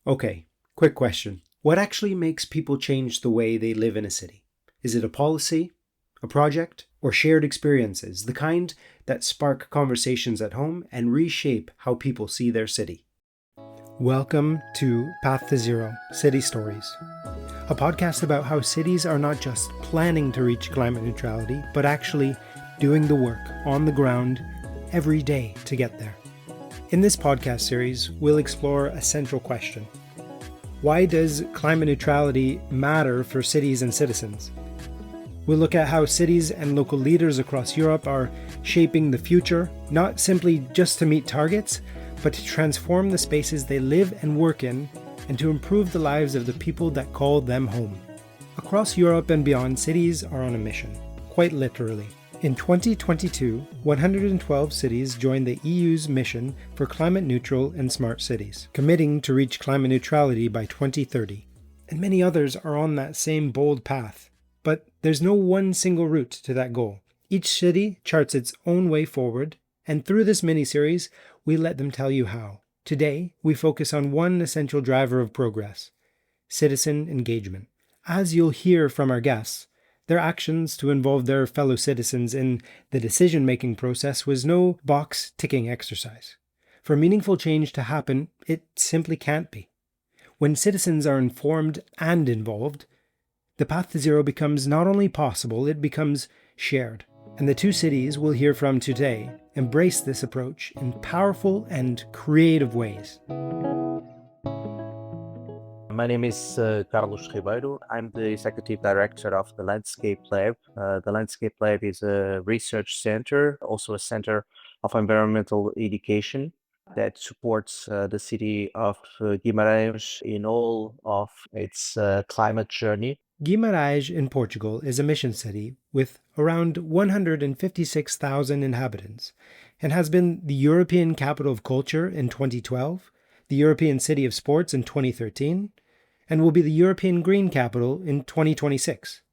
Okay, quick question. What actually makes people change the way they live in a city? Is it a policy, a project, or shared experiences, the kind that spark conversations at home and reshape how people see their city? Welcome to Path to Zero City Stories, a podcast about how cities are not just planning to reach climate neutrality, but actually doing the work on the ground every day to get there. In this podcast series, we'll explore a central question. Why does climate neutrality matter for cities and citizens? We'll look at how cities and local leaders across Europe are shaping the future, not simply just to meet targets, but to transform the spaces they live and work in, and to improve the lives of the people that call them home. Across Europe and beyond, cities are on a mission, quite literally. In 2022, 112 cities joined the EU's mission for climate neutral and smart cities, committing to reach climate neutrality by 2030. And many others are on that same bold path. But there's no one single route to that goal. Each city charts its own way forward, and through this mini-series, we let them tell you how. Today, we focus on one essential driver of progress: citizen engagement. As you'll hear from our guests, their actions to involve their fellow citizens in the decision-making process was no box-ticking exercise. For meaningful change to happen, it simply can't be. When citizens are informed and involved, the path to zero becomes not only possible, it becomes shared. And the two cities we'll hear from today embrace this approach in powerful and creative ways. My name is Carlos Ribeiro. I'm the Executive Director of the Landscape Lab. The Landscape Lab is a research center, also a center of environmental education that supports the city of Guimarães in all of its climate journey. Guimarães in Portugal is a mission city with around 156,000 inhabitants and has been the European Capital of Culture in 2012, the European City of Sports in 2013, and will be the European Green Capital in 2026.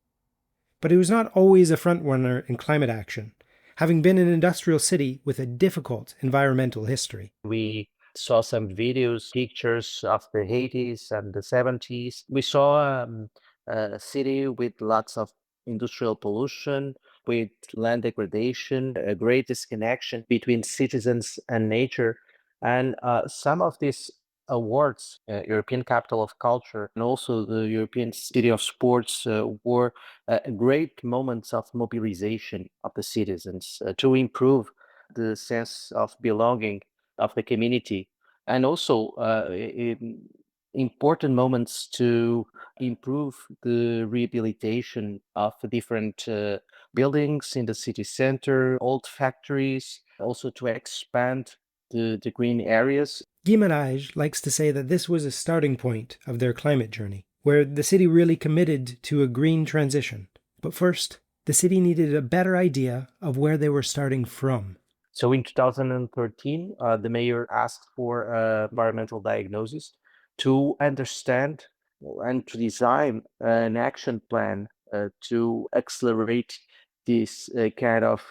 But it was not always a frontrunner in climate action, having been an industrial city with a difficult environmental history. We saw some videos, pictures of the 80s and the 70s. We saw a city with lots of industrial pollution, with land degradation, a great disconnection between citizens and nature. And some of these awards, European Capital of Culture and also the European City of Sports, were great moments of mobilization of the citizens to improve the sense of belonging of the community, and also important moments to improve the rehabilitation of different buildings in the city center, old factories, also to expand the green areas. Guimarães likes to say that this was a starting point of their climate journey, where the city really committed to a green transition. But first, the city needed a better idea of where they were starting from. So in 2013, the mayor asked for an environmental diagnosis to understand and to design an action plan to accelerate this kind of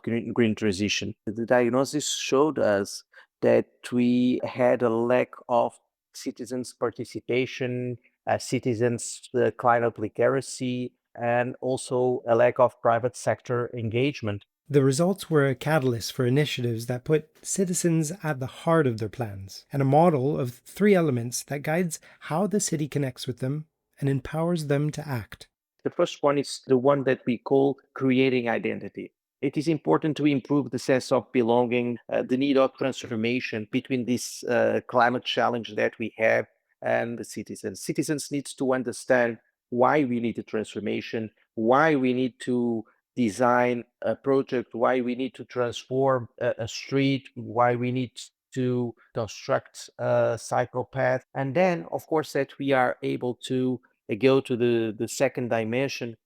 green transition. The diagnosis showed us that we had a lack of citizens' participation, citizens' climate literacy, and also a lack of private sector engagement. The results were a catalyst for initiatives that put citizens at the heart of their plans, and a model of 3 elements that guides how the city connects with them and empowers them to act. The first one is the one that we call creating identity. It is important to improve the sense of belonging, the need of transformation between this climate challenge that we have and the citizens. Citizens need to understand why we need a transformation, why we need to design a project, why we need to transform a street, why we need to construct a cycle path. And then, of course, that we are able to go to the second dimension,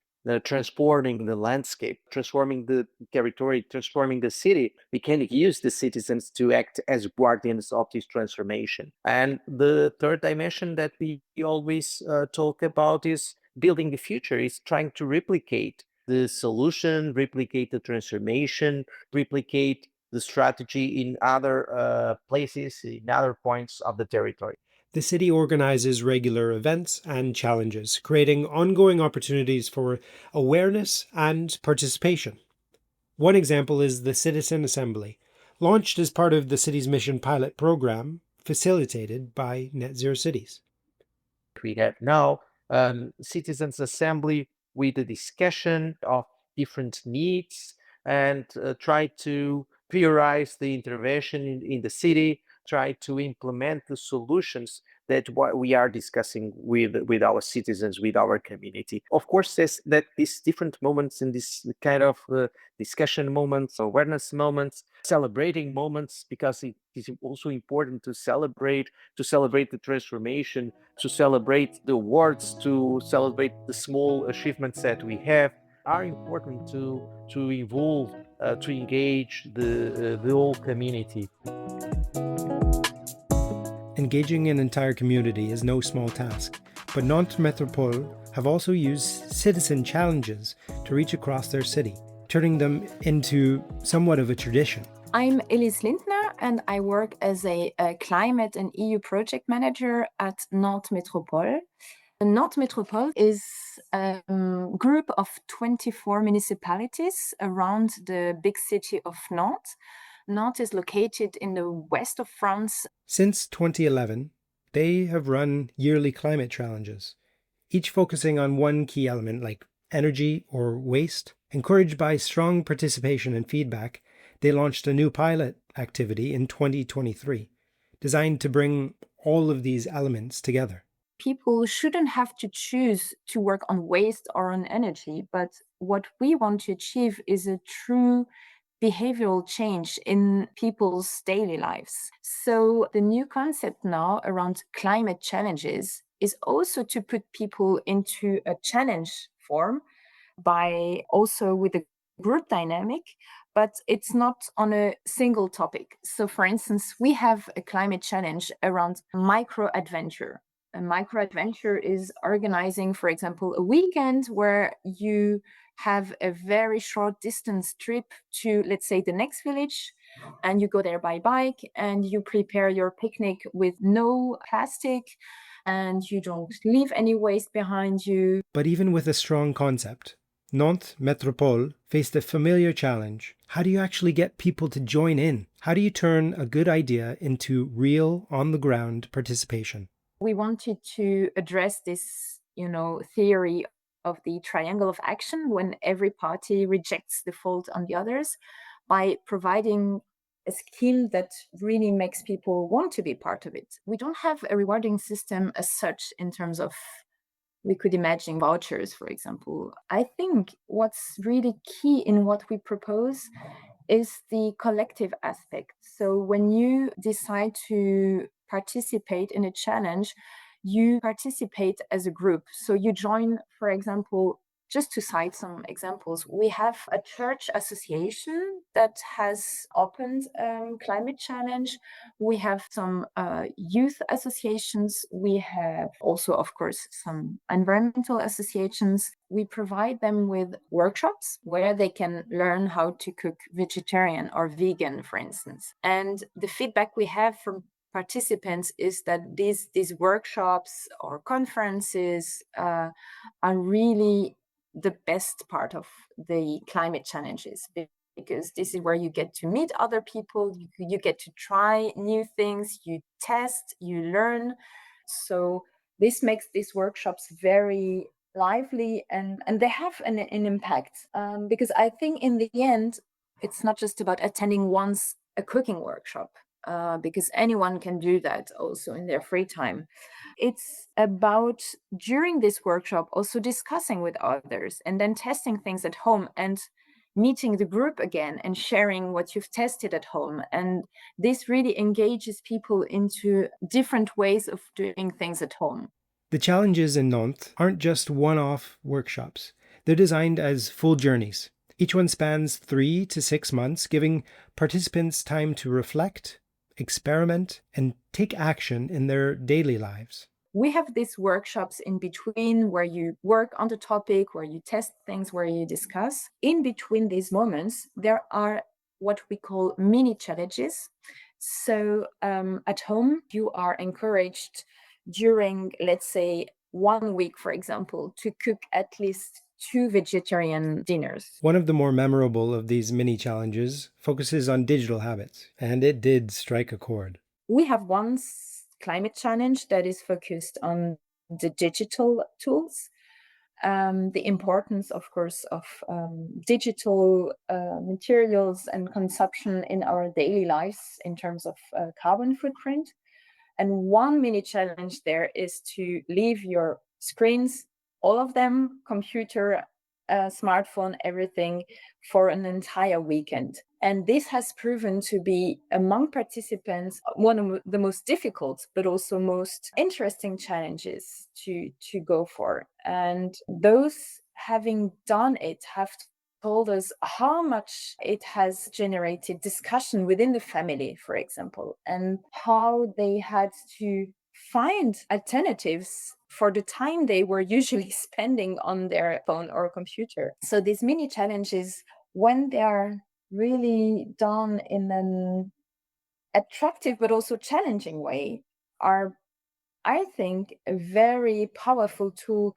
transforming the landscape, transforming the territory, transforming the city. We can use the citizens to act as guardians of this transformation. And the third dimension that we always talk about is building the future, is trying to replicate the solution, replicate the transformation, replicate the strategy in other places, in other points of the territory. The city organizes regular events and challenges, creating ongoing opportunities for awareness and participation. One example is the Citizen Assembly, launched as part of the city's mission pilot program, facilitated by NetZeroCities. We have now Citizens Assembly with a discussion of different needs and try to prioritize the intervention in the city, try to implement the solutions that what we are discussing with our citizens, with our community. Of course, that these different moments in this kind of discussion moments, awareness moments, celebrating moments, because it is also important to celebrate the transformation, to celebrate the awards, to celebrate the small achievements that we have, are important to evolve, to engage the whole community. Engaging an entire community is no small task, but Nantes Métropole have also used citizen challenges to reach across their city, turning them into somewhat of a tradition. I'm Elise Lindner, and I work as a climate and EU project manager at Nantes Métropole. Nantes Métropole is a group of 24 municipalities around the big city of Nantes. Nantes is located in the west of France. Since 2011, they have run yearly climate challenges, each focusing on one key element like energy or waste. Encouraged by strong participation and feedback, they launched a new pilot activity in 2023, designed to bring all of these elements together. People shouldn't have to choose to work on waste or on energy, but what we want to achieve is a true behavioral change in people's daily lives. So the new concept now around climate challenges is also to put people into a challenge form by also with a group dynamic, but it's not on a single topic. So for instance, we have a climate challenge around micro adventure. A micro adventure is organizing, for example, a weekend where you have a very short distance trip to, let's say, the next village, and you go there by bike and you prepare your picnic with no plastic and you don't leave any waste behind you. But even with a strong concept, Nantes Métropole faced a familiar challenge. How do you actually get people to join in? How do you turn a good idea into real, on-the-ground participation? We wanted to address this, theory of the triangle of action when every party rejects the fault on the others by providing a scheme that really makes people want to be part of it. We don't have a rewarding system as such in terms of we could imagine vouchers, for example. I think what's really key in what we propose is the collective aspect. So when you decide to participate in a challenge, you participate as a group. So you join, for example, just to cite some examples, we have a church association that has opened climate challenge. We have some youth associations. We have also, of course, some environmental associations. We provide them with workshops where they can learn how to cook vegetarian or vegan, for instance. And the feedback we have from participants is that these workshops or conferences are really the best part of the climate challenges, because this is where you get to meet other people, you get to try new things, you test, you learn. So this makes these workshops very lively and they have an impact, because I think in the end, it's not just about attending once a cooking workshop, because anyone can do that also in their free time. It's about during this workshop also discussing with others and then testing things at home and meeting the group again and sharing what you've tested at home. And this really engages people into different ways of doing things at home. The challenges in Nantes aren't just one-off workshops. They're designed as full journeys. Each one spans 3 to 6 months, giving participants time to reflect, experiment, and take action in their daily lives. We have these workshops in between where you work on the topic, where you test things, where you discuss. In between these moments, there are what we call mini challenges. So at home, you are encouraged during, let's say, 1 week, for example, to cook at least 2 vegetarian dinners. One of the more memorable of these mini challenges focuses on digital habits, and it did strike a chord. We have one climate challenge that is focused on the digital tools. The importance, of course, of digital materials and consumption in our daily lives in terms of carbon footprint. And one mini challenge there is to leave your screens, all of them, computer, smartphone, everything, for an entire weekend. And this has proven to be, among participants, one of the most difficult, but also most interesting challenges to go for. And those having done it have told us how much it has generated discussion within the family, for example, and how they had to find alternatives for the time they were usually spending on their phone or computer. So these mini challenges, when they are really done in an attractive but also challenging way, are, I think, a very powerful tool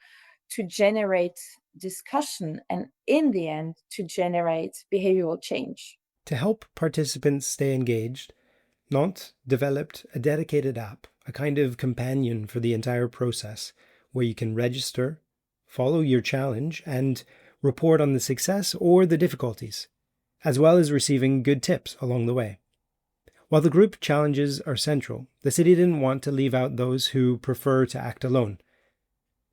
to generate discussion and, in the end, to generate behavioral change. To help participants stay engaged, Nantes developed a dedicated app, a kind of companion for the entire process, where you can register, follow your challenge, and report on the success or the difficulties, as well as receiving good tips along the way. While the group challenges are central, the city didn't want to leave out those who prefer to act alone.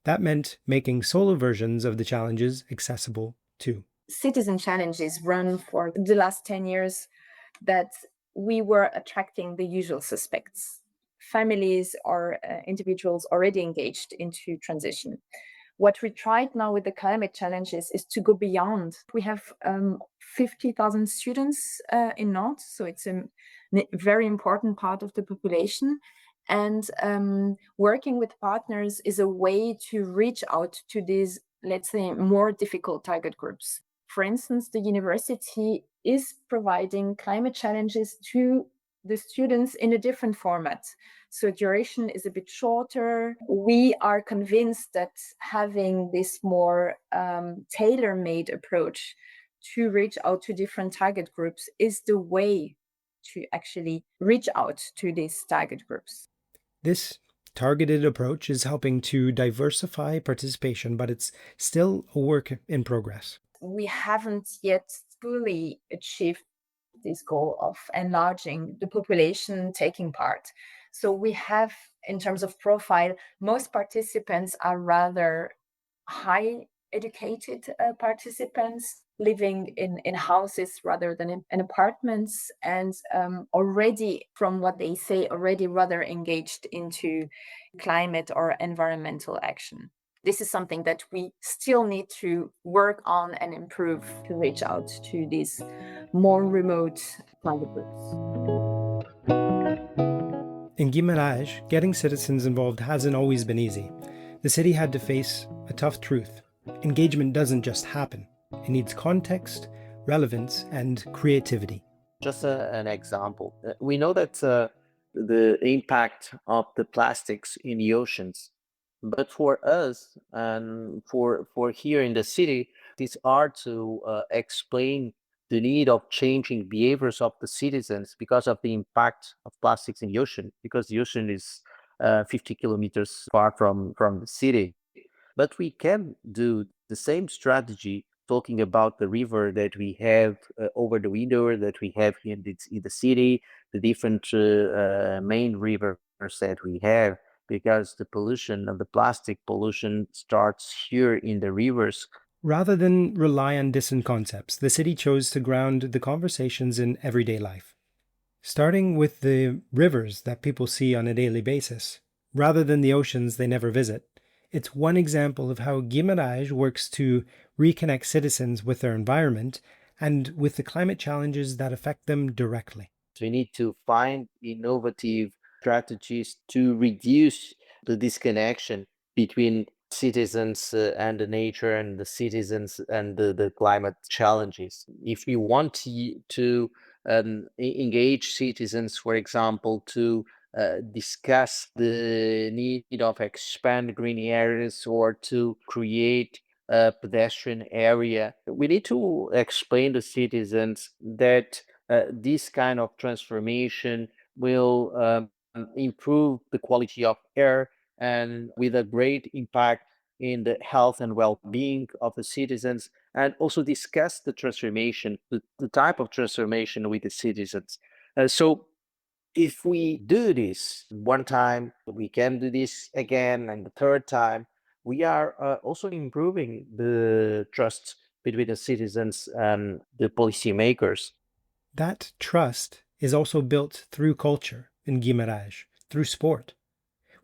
That meant making solo versions of the challenges accessible too. Citizen challenges run for the last 10 years that we were attracting the usual suspects, families or individuals already engaged into transition. What we tried now with the climate challenges is to go beyond. We have 50,000 students in Nantes, so it's a very important part of the population. And working with partners is a way to reach out to these, let's say, more difficult target groups. For instance, the university is providing climate challenges to the students in a different format. So duration is a bit shorter. We are convinced that having this more tailor-made approach to reach out to different target groups is the way to actually reach out to these target groups. This targeted approach is helping to diversify participation, but it's still a work in progress. We haven't yet fully achieved this goal of enlarging the population taking part. So we have, in terms of profile, most participants are rather high educated participants living in houses rather than in apartments, and already, from what they say, already rather engaged into climate or environmental action. This is something that we still need to work on and improve to reach out to these more remote target groups. In Guimarães, getting citizens involved hasn't always been easy. The city had to face a tough truth. Engagement doesn't just happen. It needs context, relevance, and creativity. Just an example. We know that the impact of the plastics in the oceans, but for us and for here in the city, it's hard to explain the need of changing behaviors of the citizens because of the impact of plastics in the ocean, because the ocean is 50 kilometers far from the city. But we can do the same strategy talking about the river that we have over the window that we have here in the city, the different main rivers that we have, because the pollution of the plastic pollution starts here in the rivers. Rather than rely on distant concepts, the city chose to ground the conversations in everyday life. Starting with the rivers that people see on a daily basis, rather than the oceans they never visit, it's one example of how Guimarães works to reconnect citizens with their environment and with the climate challenges that affect them directly. We need to find innovative strategies to reduce the disconnection between citizens and the nature, and the citizens and the climate challenges. If we want to engage citizens, for example, to discuss the need of expand green areas or to create a pedestrian area. We need to explain to citizens that this kind of transformation will improve the quality of air and with a great impact in the health and well-being of the citizens, and also discuss the transformation, the type of transformation with the citizens. So if we do this one time, we can do this again, and the third time, we are also improving the trust between the citizens and the policymakers. That trust is also built through culture in Guimarães, through sport.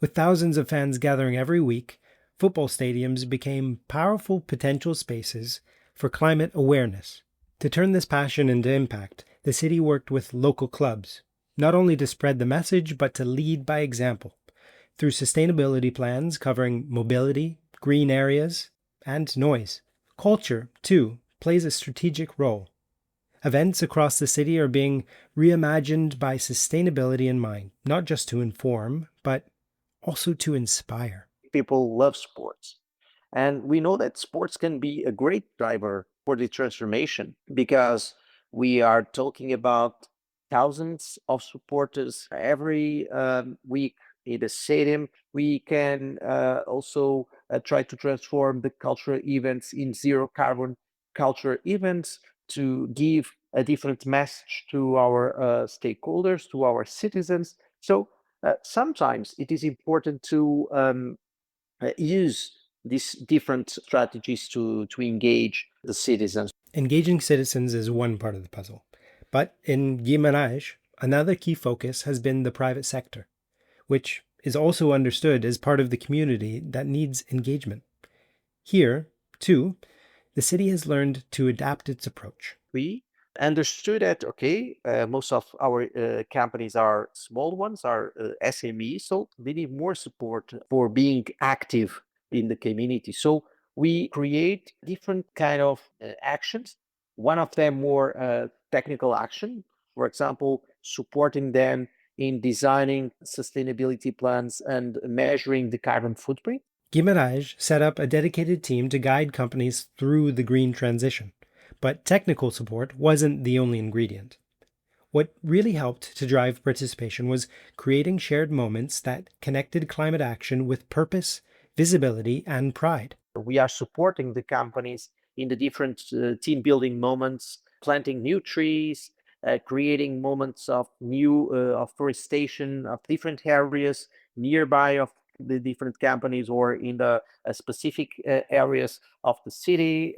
With thousands of fans gathering every week, football stadiums became powerful potential spaces for climate awareness. To turn this passion into impact, the city worked with local clubs, not only to spread the message, but to lead by example, through sustainability plans covering mobility, green areas, and noise. Culture, too, plays a strategic role. Events across the city are being reimagined by sustainability in mind, not just to inform, but also to inspire. People love sports. And we know that sports can be a great driver for the transformation because we are talking about thousands of supporters every week in the stadium. We can also try to transform the cultural events in zero carbon cultural events to give a different message to our stakeholders, to our citizens. So sometimes it is important to use these different strategies to engage the citizens. Engaging citizens is one part of the puzzle. But in Guimarães, another key focus has been the private sector, which is also understood as part of the community that needs engagement. Here, too, the city has learned to adapt its approach. We understood that, okay, most of our companies are small ones, are SMEs, so they need more support for being active in the community. So we create different kind of actions. One of them more technical action, for example, supporting them in designing sustainability plans and measuring the carbon footprint. Guimarães set up a dedicated team to guide companies through the green transition, but technical support wasn't the only ingredient. What really helped to drive participation was creating shared moments that connected climate action with purpose, visibility, and pride. We are supporting the companies in the different team building moments, planting new trees, creating moments of new afforestation of different areas nearby of the different companies or in the specific areas of the city,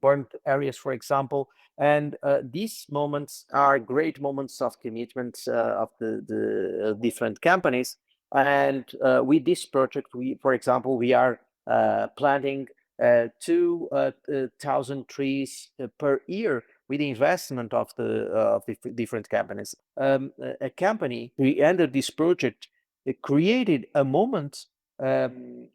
burnt areas, for example. And these moments are great moments of commitment of the different companies. And with this project, for example, we are planting 2,000 trees per year with the investment of the different companies. A company who entered this project created a moment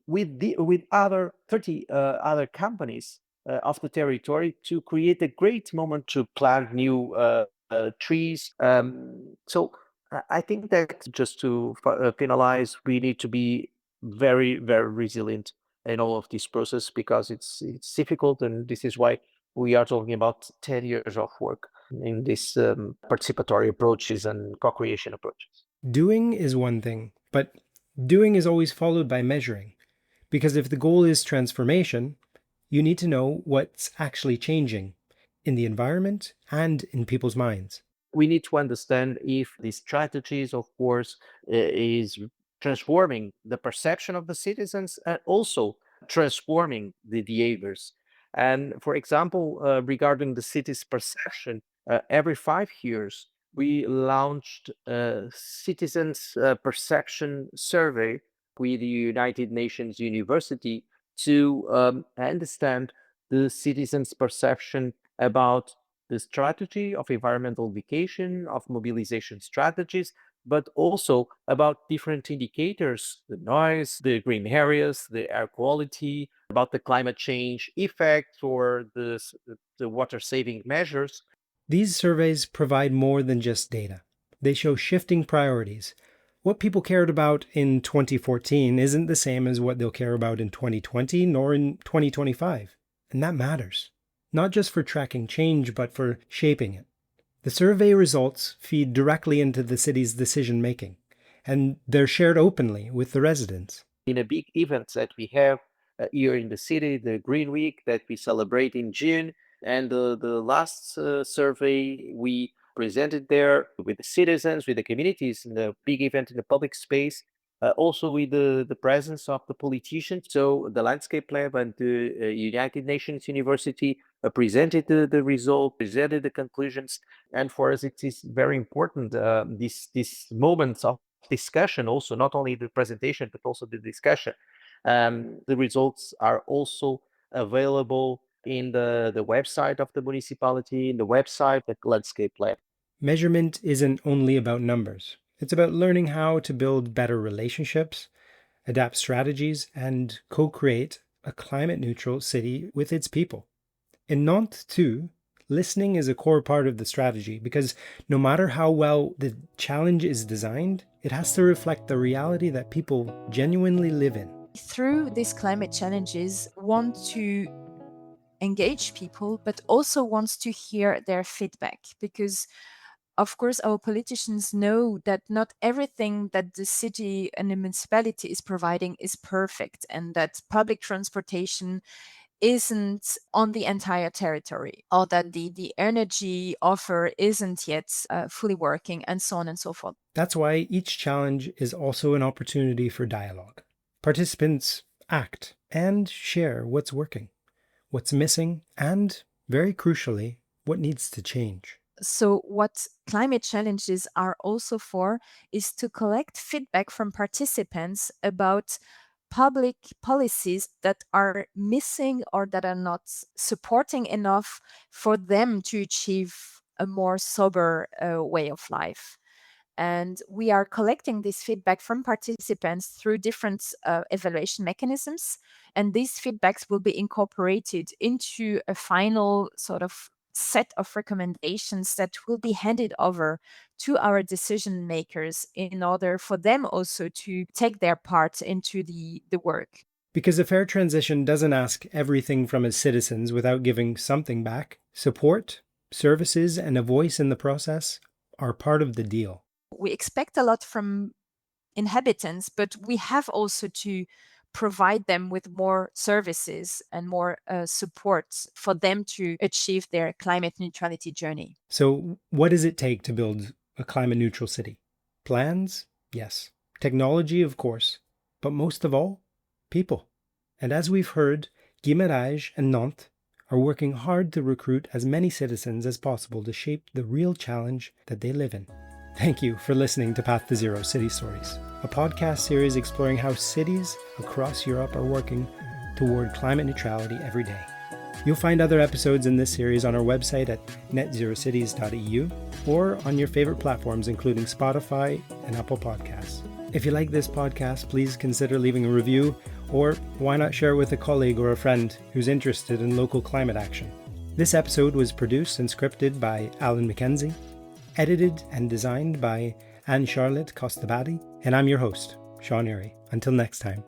with other 30 other companies of the territory to create a great moment to plant new trees. So I think that just to finalize, we need to be very, very resilient in all of this process because it's difficult, and this is why we are talking about 10 years of work in these participatory approaches and co-creation approaches. Doing is one thing, but doing is always followed by measuring. Because if the goal is transformation, you need to know what's actually changing in the environment and in people's minds. We need to understand if these strategies, of course, is transforming the perception of the citizens and also transforming the behaviors. And for example, regarding the city's perception, every 5 years, we launched a citizens perception survey with the United Nations University to understand the citizens' perception about the strategy of environmental education, of mobilization strategies, but also about different indicators, the noise, the green areas, the air quality, about the climate change effect or the water saving measures. These surveys provide more than just data. They show shifting priorities. What people cared about in 2014 isn't the same as what they'll care about in 2020 nor in 2025. And that matters, not just for tracking change, but for shaping it. The survey results feed directly into the city's decision-making, and they're shared openly with the residents. In a big event that we have here in the city, the Green Week that we celebrate in June, and the last survey we presented there with the citizens, with the communities, in the big event in the public space, also with the presence of the politicians. So the Landscape Lab and the United Nations University presented the result, presented the conclusions. And for us, it is very important, these moments of discussion, also not only the presentation, but also the discussion. The results are also available in the website of the municipality, in the website of the Landscape Lab. Measurement isn't only about numbers. It's about learning how to build better relationships, adapt strategies, and co-create a climate-neutral city with its people. In Nantes, too, listening is a core part of the strategy because no matter how well the challenge is designed, it has to reflect the reality that people genuinely live in. Through these climate challenges, want to engage people, but also wants to hear their feedback because of course, our politicians know that not everything that the city and the municipality is providing is perfect, and that public transportation isn't on the entire territory, or that the energy offer isn't yet fully working, and so on and so forth. That's why each challenge is also an opportunity for dialogue. Participants act and share what's working, what's missing, and, very crucially, what needs to change. So what climate challenges are also for is to collect feedback from participants about public policies that are missing or that are not supporting enough for them to achieve a more sober way of life. And we are collecting this feedback from participants through different evaluation mechanisms. And these feedbacks will be incorporated into a final sort of set of recommendations that will be handed over to our decision makers in order for them also to take their part into the work. Because a fair transition doesn't ask everything from its citizens without giving something back. Support, services, and a voice in the process are part of the deal. We expect a lot from inhabitants, but we have also to provide them with more services and more support for them to achieve their climate neutrality journey. So what does it take to build a climate neutral city? Plans? Yes. Technology, of course. But most of all, people. And as we've heard, Guimarães and Nantes are working hard to recruit as many citizens as possible to shape the real challenge that they live in. Thank you for listening to Path to Zero City Stories, a podcast series exploring how cities across Europe are working toward climate neutrality every day. You'll find other episodes in this series on our website at NetZeroCities.eu or on your favorite platforms including Spotify and Apple Podcasts. If you like this podcast, please consider leaving a review, or why not share it with a colleague or a friend who's interested in local climate action. This episode was produced and scripted by Alan McKenzie, edited and designed by Anne-Charlotte Costabati, and I'm your host, Sean Errey. Until next time.